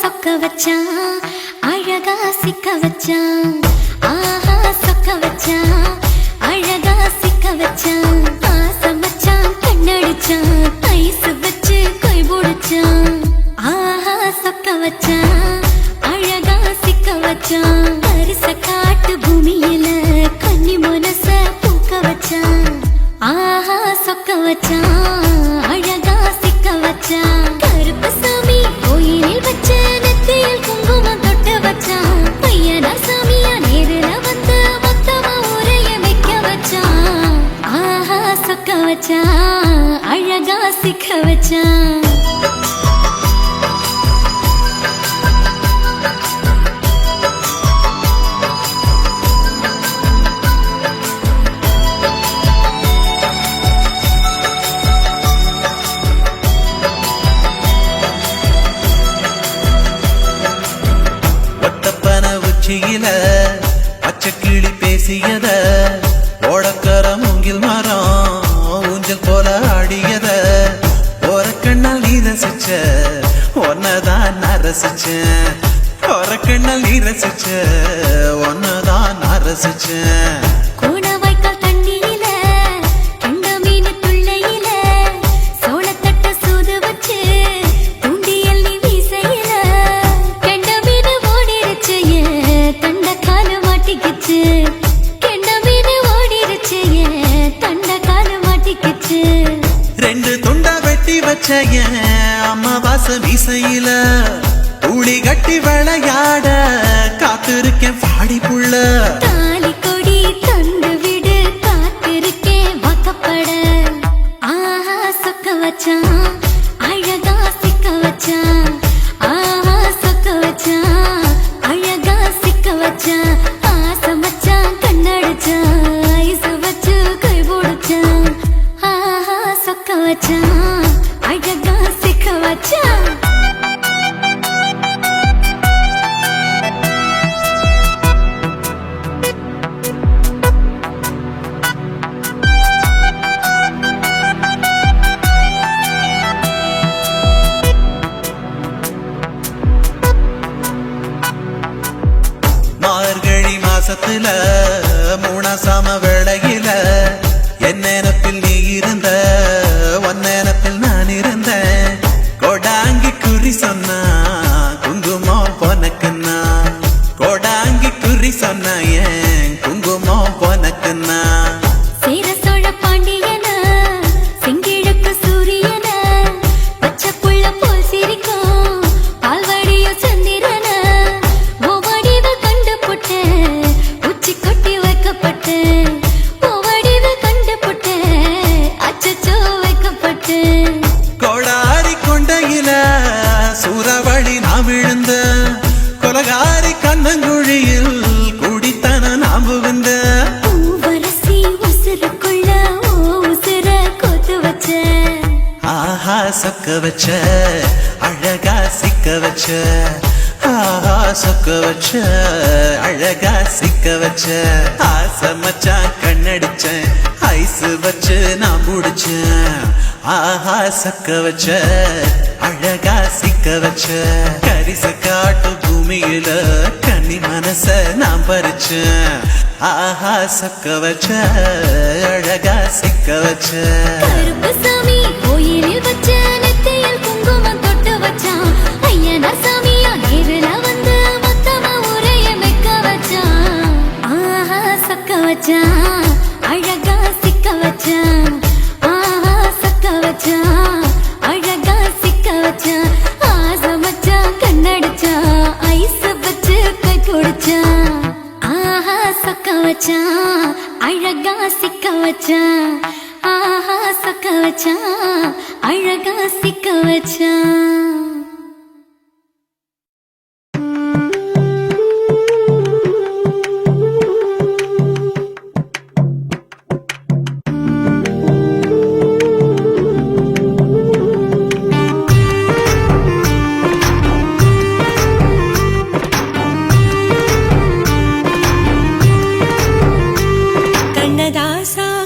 சொக்க வச்சான் அழகா சிக்க வச்சான் ஆஹா சொக்க வச்சான் அழகா சிக்க வச்சான் ஆசை மச்சான் கண்ணடிச்சான் ஐஸ் வச்சு கை போடுச்சான் ஆஹா சொக்க வச்சான் அழகா சிக்க வச்சான் அரிச காட்டு பூமியில கன்னி மனச பூக்க வச்சான் ஆஹா சொக்க வச்சான் அழகா சிக்க வச்சான் கருப்பு சாமி கோயிலில் வச்ச நெத்தியில் குங்குமம் தொட்டு வச்சான் பையனா சாமியா நேரில வந்து மொத்தமா உரைய வைக்க வச்சான் ஆஹா சொக்க வச்சான் அழகா சிக்க வச்சான் பச்சைக்கிளி பேசியத ஓடக்கர மூங்கில் மரம் ஊஞ்சல் போல ஆடியத ஒரு கண்ணால் நீ ரசிச்ச ஒன்னதான் நான் ரசிச்சேன் ஒரு கண்ணால் நீ ரசிச்ச ஒன்னதான் நான் ரசிச்சேன் ரெண்டு துண்டா வெட்டி வச்ச அம்மாவாச மீசையில ஊழி கட்டி விளையாட காத்திருக்கேன் பாடி புள்ள தாலி கொடி தந்து விடு காத்திருக்கேன் வாக்கப்பட ஆஹா சொக்க வச்சான் அழகா சிக்க வச்சான் ஆஹா சொக்க வச்சான் அழகா சிக்க வச்சான் ஆசை மச்சான் கண்ணடிச்சான் ஐஸ் வச்சு கை போடுச்சான் ஆஹா சொக்க வச்சான் அழகா சிக்க வச்சான் மார்கழி மாசத்துல மூணாசாம வேளையில என் நினப்பில் நீ இருந்த உன் நினப்பில் நான் இருந்தேன் கோடாங்கி குறி சொன்னா குங்குமம் பொனக்குன்னா கோடாங்கி குறி சொன்னா ஏன் குங்குமம் பொனக்குன்னா சேர சோழ பாண்டியன செங்கிழக்கு சூரியன பச்சை புள்ள போல் சிரிக்கும் பால்வடிய சந்திரன ஓவடிவ கண்டு புட்ட உச்சி கொட்டி வைக்கப்பட்டு ஓவடிவ கண்டு புட்ட அச்சச்சோ வைக்கப்பட்டு கோடாரி கொண்டையில சூறாவளி நான் விழுந்த கொலகாரி கண்ணங்குழியில் குடித்தன நாம் விழுந்த பூவரசி உசுருக்குள்ள உசுர கொத்து வச்ச ஆஹா சொக்க வச்ச அழகா சிக்க வச்ச ஆஹா சொக்க வச்ச அழகா சிக்க வச்ச ஆசை மச்சான் கண்ணடிச்சேன் ஐஸ் வச்சு நான் முடிச்சேன் ஆஹா சொக்க வச்ச அழகா சிக்க வச்ச கரிச காட்டு பூமியில கன்னி மனச நான் பறிச்சேன் ஆஹா சொக்க வச்ச அழகா சிக்க வச்ச கருப்பு சாமி கோயிலில் வச்ச நெத்தியில் குங்குமம் தொட்டு வச்சான் ஐயனா சாமியா நேரில வந்து மொத்தமா உரைய வைக்க வச்சான் ஆஹா சொக்க வச்சான் அழகா சிக்க வச்சான் ஆஹா சொக்க வச்சான் அழகா சிக்க வச்சான் ஆசை மச்சான் கண்ணடிச்சான் ஐஸ் வச்சு கை போடுச்சான் ஆஹா சொக்க வச்சான் அழகா சிக்க வச்சான் ஆஹா சொக்க வச்சான் அழகா சிக்க வச்சான்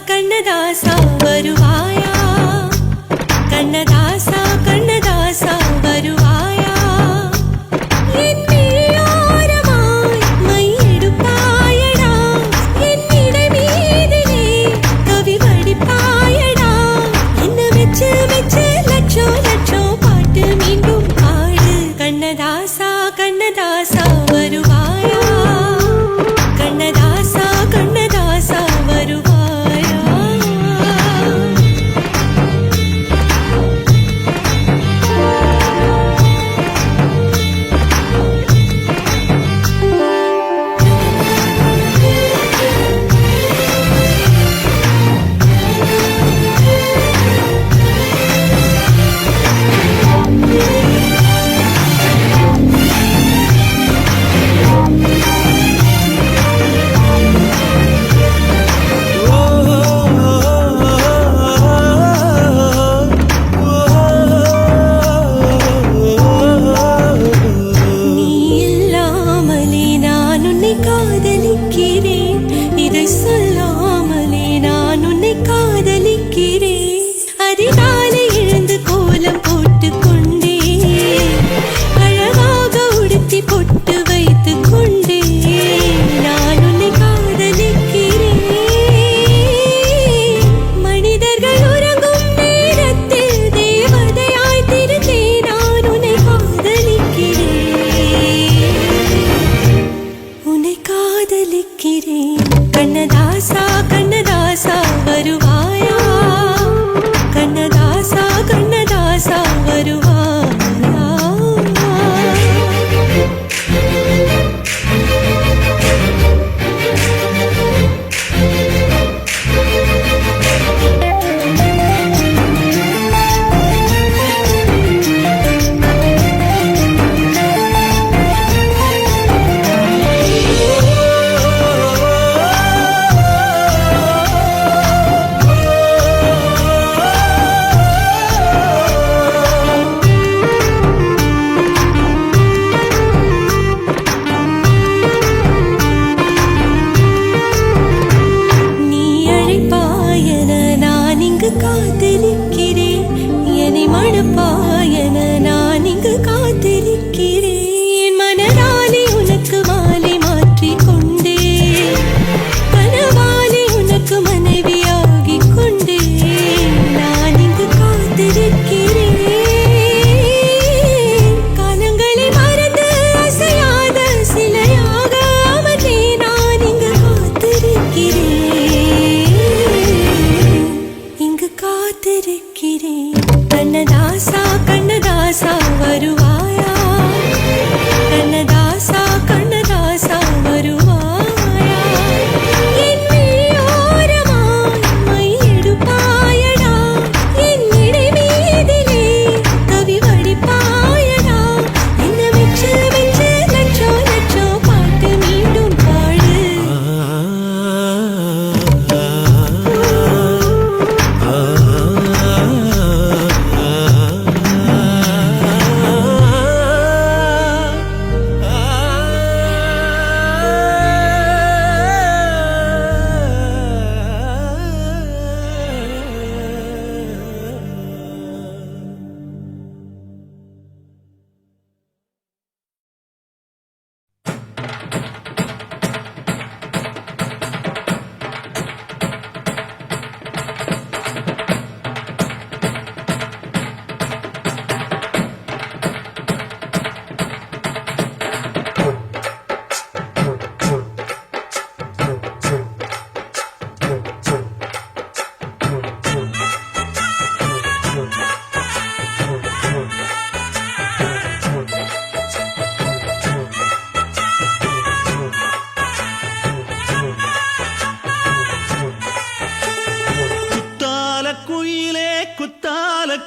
கண்ணதாசா வருவாயா கண்ணதாசா கண்ணதாசா கண்ணதாசா கண்ணதாசா வருவாயா கண்ணதாசா கண்ணதாசா வருவாயா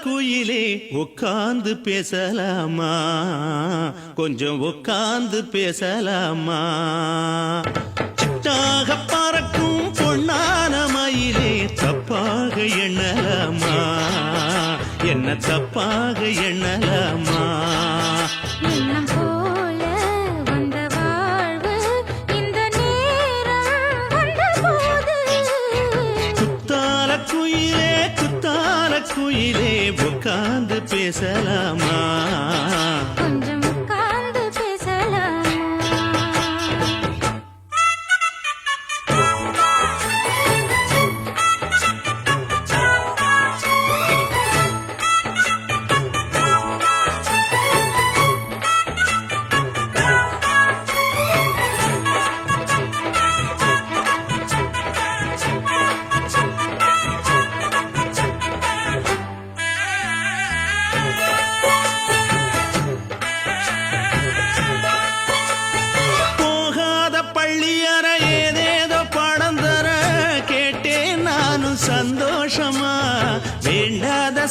குயிலே உட்கார்ந்து பேசலாமா, கொஞ்சம் உட்கார்ந்து பேசலாமா. சிட்டாக பறக்கும் பொன்னான மயிலே தப்பாக எண்ணலாமா, என்ன தப்பாக எண்ணலாமா. எண்ணம் போல வந்த வாழ்வு இந்த நேரம் வந்தபோது, குத்தால குயிலே குத்தால குயிலே உட்கார்ந்து பேசலாமா, கொஞ்சம் உட்கார்ந்து பேசலாமா.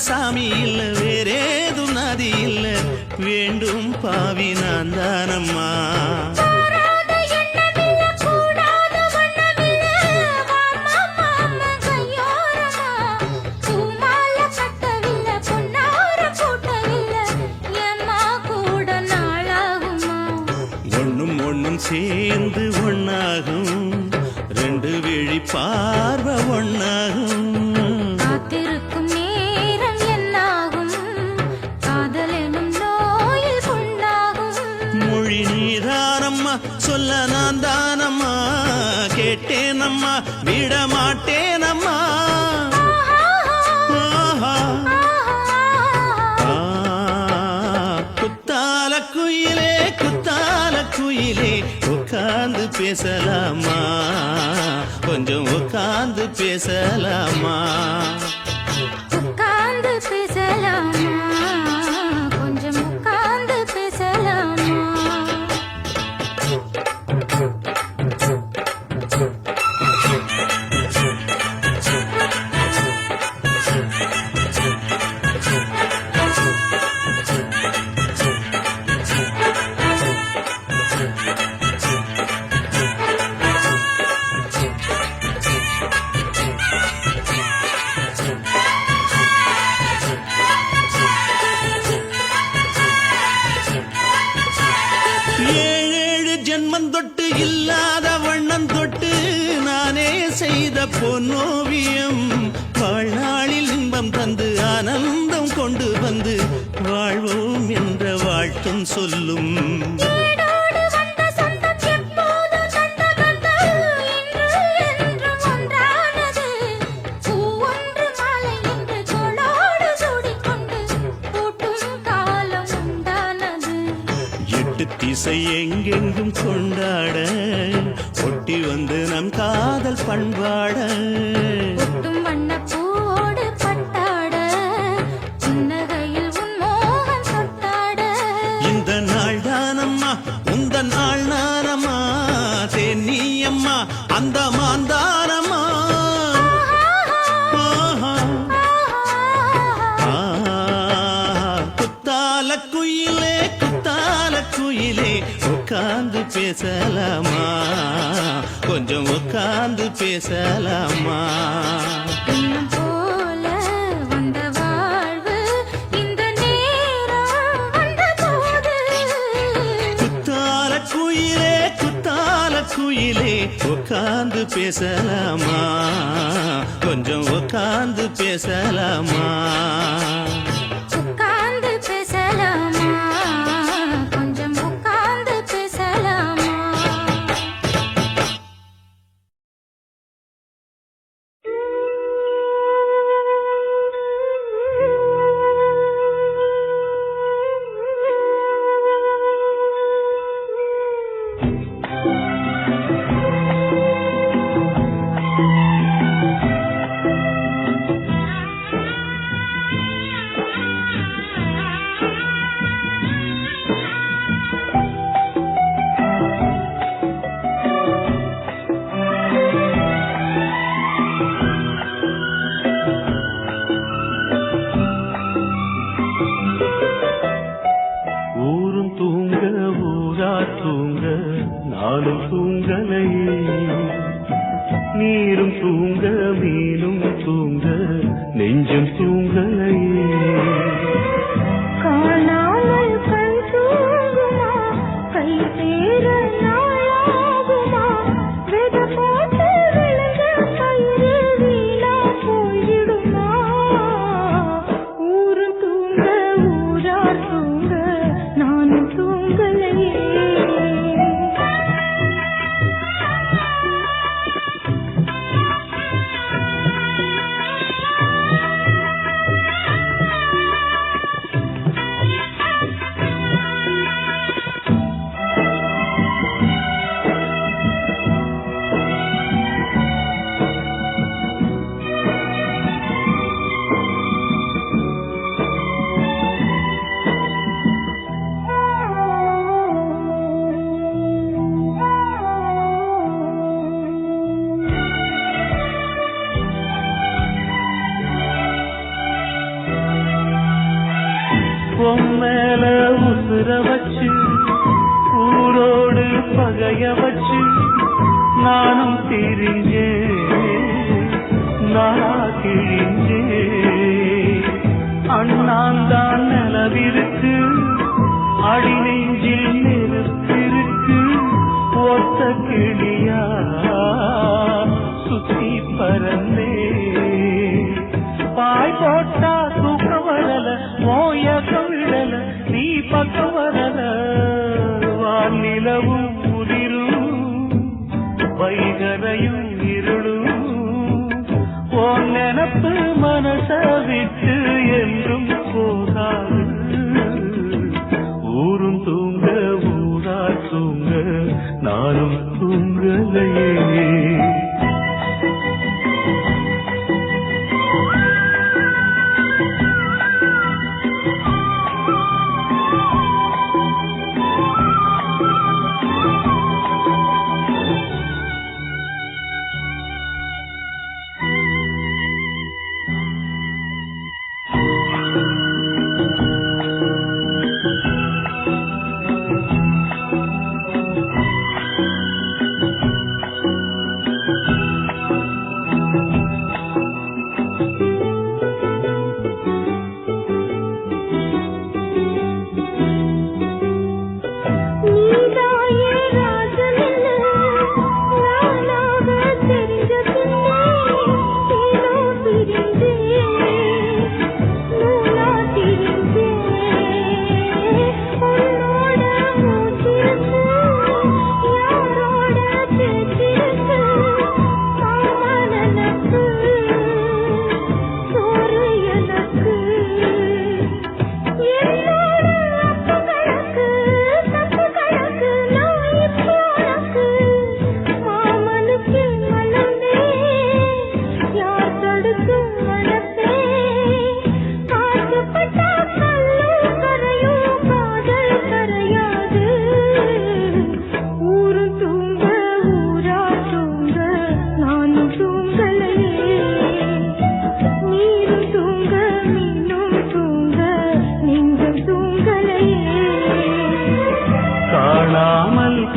சாமி இல்ல வேறேதும் நதி இல்ல வேண்டும் பாவி நான் தானம்மா போராத எண்ணமில்ல, கூடாத வண்ணமில்ல, வாம்மா மாமா கையோரமா. பூமால கட்டவில்ல, பொன்னார கூட்டவில்ல, ஏம்மா கூட நாளாகுமா? ஒண்ணும் ஒண்ணும் சேர்ந்து ஒண்ணாகும் ரெண்டு விழி பார்வை ஒண்ணாகும் காத்திருக்கும் நேரம் என்னாகும்? காதல் எனும் நோயில் புண்ணாகும். மொழி நீதானம்மா சொல்ல நான் தானம்மா கேட்டேனம்மா விட மாட்டேனம்மா ஆஹா. ஆ, குத்தால குயிலே குத்தால குயிலே உட்கார்ந்து பேசலாமா கொஞ்சம் உட்கார்ந்து பேசலாமா உட்கார்ந்து பேசலாமா? கொஞ்சம் உட்கார்ந்து பேசலாமா? ஏழேழு ஜென்மம் தொட்டு இல்லாத வண்ணம் தொட்டு நானே செய்த பொன்னோவியம் வாழ்நாளில் இன்பம் தந்து ஆனந்தம் கொண்டு வந்து வாழ்வோம் என்ற வாழ்த்தும் சொல்லும் ஏடோடு வந்த சொந்தம் எப்போதும் தந்த பந்தம் இன்று என்றும் ஒன்றானது. பூ ஒன்று மாலை என்று தோளோடு சூடிக்கொண்டு பூட்டும் காலம் உண்டானது. எட்டு திசை எங்கெங்கும் கொண்டாட ஒட்டி வந்து நம் காதல் பண்பாட ஒட்டும் வண்ணப் பூவோடு பட்டாட, புன்னகையில் உன் மோகம் தொட்டாட. இந்த நாள் தானம்மா உந்த நாள் நானம்மா தேனியம்மா அந்த மாந்தானம்மா ஆஹா. ஆ, குத்தால குயிலே குத்தால குயிலே உட்கார்ந்து பேசலாமா கொஞ்சம் உட்கார்ந்து பேசலாமா எண்ணம் போல வந்த வாழ்வு இந்த நேரம் வந்தபோது. குத்தால குயிலே உட்கார்ந்து பேசலாமா கொஞ்சம் உட்கார்ந்து பேசலாமா உட்கார்ந்து பேசலாமா? கொஞ்சம் உட்கார்ந்து பேசலாமா? ஊரும் தூங்க ஊரா தூங்க நானும் தூங்கலையே நீரும் தூங்க மீனும் தூங்க நெஞ்சம் தூங்கலையே காணாமல் கண் தூங்குமா? கை சேர நாளாகுமா? விதை போட்டு விழுந்த பயிறு வீணா போயிடுமா? ஊரும் தூங்க ஊரார் தூங்க நானும் தூங்கலையே. நெஞ்சில் நெருப்பிருக்கு ஒத்த கிளியா சுத்தி பறந்தே பாய் போட்டா தூக்கம் வரல மோயக்கம் விடல நீ பக்கம் வரல வானிலவும் முதிரும் வைகரையும் இருளும் உன் நினப்பு மனச விட்டு என்றும் போகாது ஊரும் தூங்க ஊரா தூங்க நானும் தூங்கலையே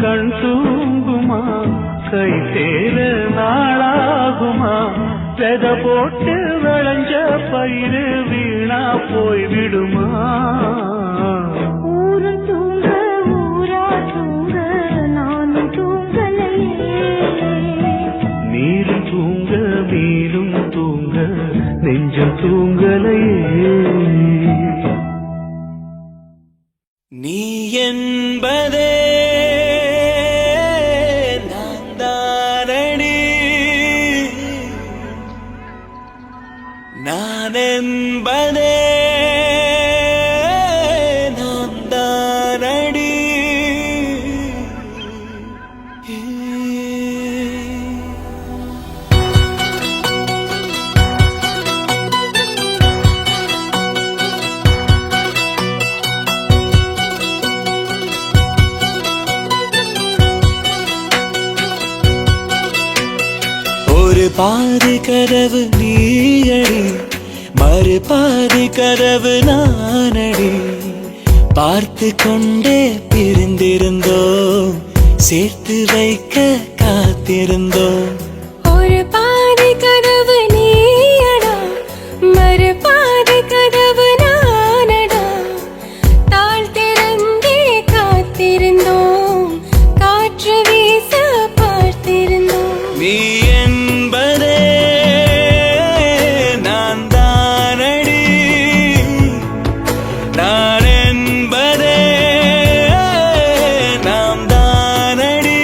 கண் தூங்குமா கை சேர நாளாகுமா வெத போட்டு விளைஞ்ச பயிறு வீணா போய்விடுமா ஊரும் தூங்க ஊரா தூங்க நானும் தூங்கலையே நீரும் தூங்க மீனும் தூங்க நெஞ்சம் தூங்கலையே நீ என்பதே நான் என்பதே நாம் தானடி ஒரு பாதி கதவு நீயடி மறுபாதி கதவு நானடி பார்த்து கொண்டே பிரிந்திருந்தோம் சேர்த்து வைக்க காத்திருந்தோம் ஒரு பாதி கதவு நீயடா மறுபாதி கதவு நானடா தாழ் திறந்தே காத்திருந்தோம் காற்று வீச பார்த்திருந்தோம் நீ என்பதே நான் தானடி நான் என்பதே நாம் தானடி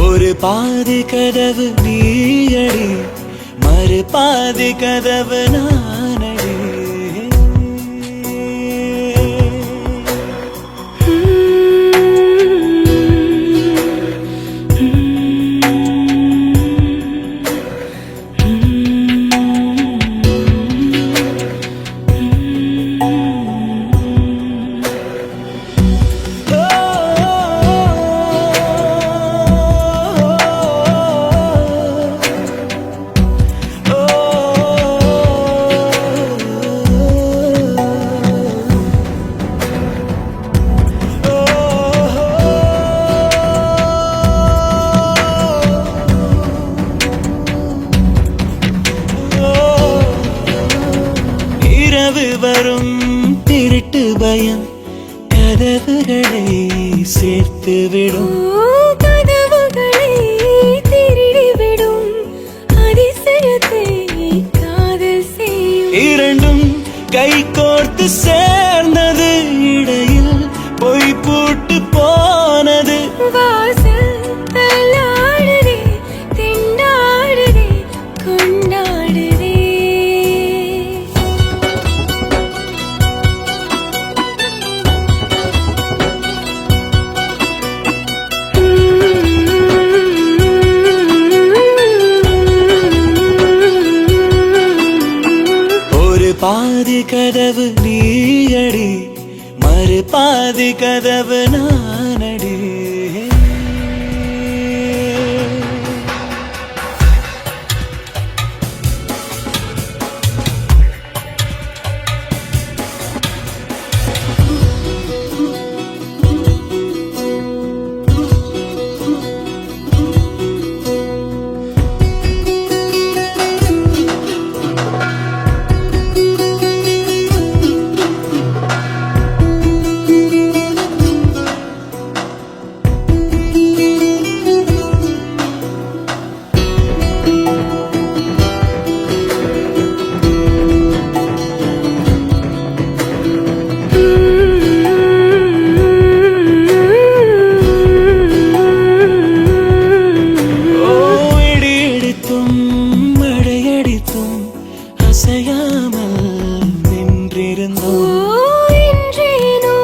ஒரு பாதி கதவு நீயடி மறுபாதி கதவு நானடி வரும் திருட்டு பயம் கதவுகளை சேர்த்துவிடும். கதவுகளை திருடிவிடும் அதிசயத்தை காதல் செய்யும். இரண்டும் கை கோர்த்து சேர்ந்தது, இடையில் பொய் பூட்டு போனது. வாசல் தள்ளாடுதே, திண்டாடுதே, கொண்டாடுதே. ஒரு பாதி கதவு நீயடி, மறு பாதி கதவு நானடி. அசையாமல் நின்றிருந்தோம். இன்றேனோ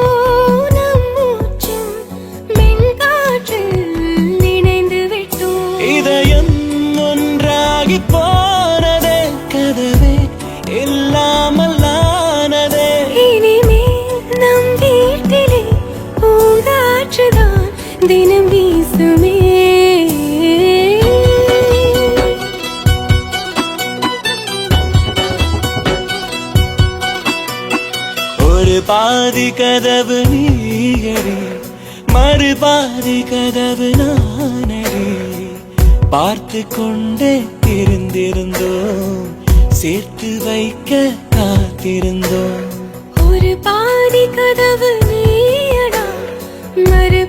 நம் மூச்சும் மென்காற்றில் இணைந்து விட்டோம். இதயம் ஒன்றாகி போனதே, கதவே இல்லாமல் ஆனதே. இனிமேல் நம் வீட்டிலே பூங்காற்றுதான் தினம் வீசுமே. ஒரு பாதி கதவு நீயடி, மறு பாதி கதவு நானடி. பார்த்து கொண்டே இருந்திருந்தோம், சேர்த்து வைக்க காத்திருந்தோம். ஒரு பாதி கதவு நீயடா, மறு